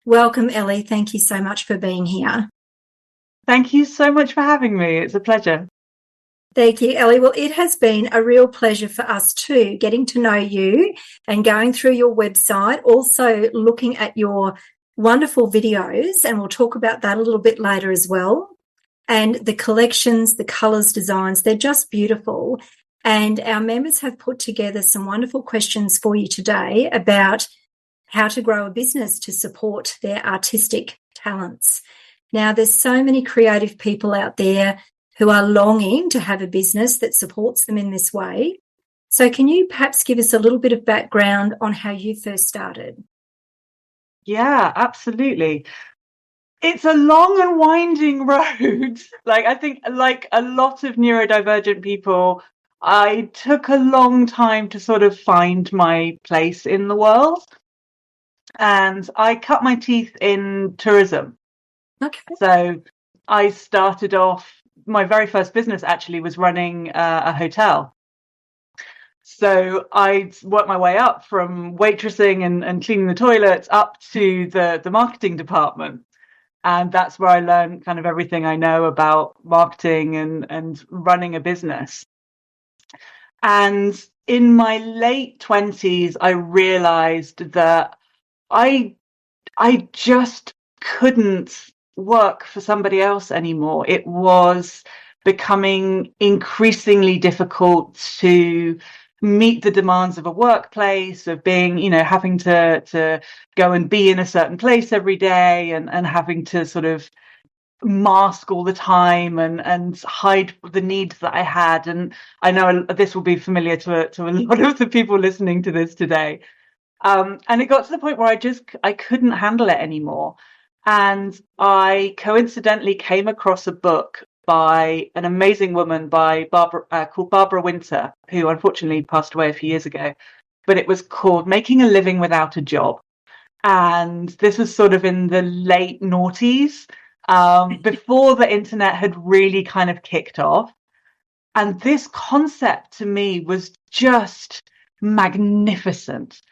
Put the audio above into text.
Welcome, Ellie. Thank you so much for being here. Thank you so much for having me. It's a pleasure. Thank you, Ellie. Well, it has been a real pleasure for us too, getting to know you and going through your website, also looking at your wonderful videos, and we'll talk about that a little bit later as well. And the collections, the colours, designs, they're just beautiful. And our members have put together some wonderful questions for you today about how to grow a business to support their artistic talents. Now, there's so many creative people out there who are longing to have a business that supports them in this way. So can you perhaps give us a little bit of background on how you first started? Yeah, absolutely. It's a long and winding road. I think, like a lot of neurodivergent people, I took a long time to sort of find my place in the world. And I cut my teeth in tourism. Okay. So I started off, my very first business actually was running a hotel. So I worked my way up from waitressing and cleaning the toilets up to the marketing department. And that's where I learned kind of everything I know about marketing and running a business. And in my late 20s, I realized that I I just couldn't work for somebody else anymore. It was becoming increasingly difficult to meet the demands of a workplace, of being, having to go and be in a certain place every day and having to sort of mask all the time and hide the needs that I had. And I know this will be familiar to a lot of the people listening to this today. And it got to the point where I couldn't handle it anymore. And I coincidentally came across a book by an amazing woman called Barbara Winter, who unfortunately passed away a few years ago. But it was called Making a Living Without a Job. And this was sort of in the late noughties, before the internet had really kind of kicked off. And this concept to me was just magnificent.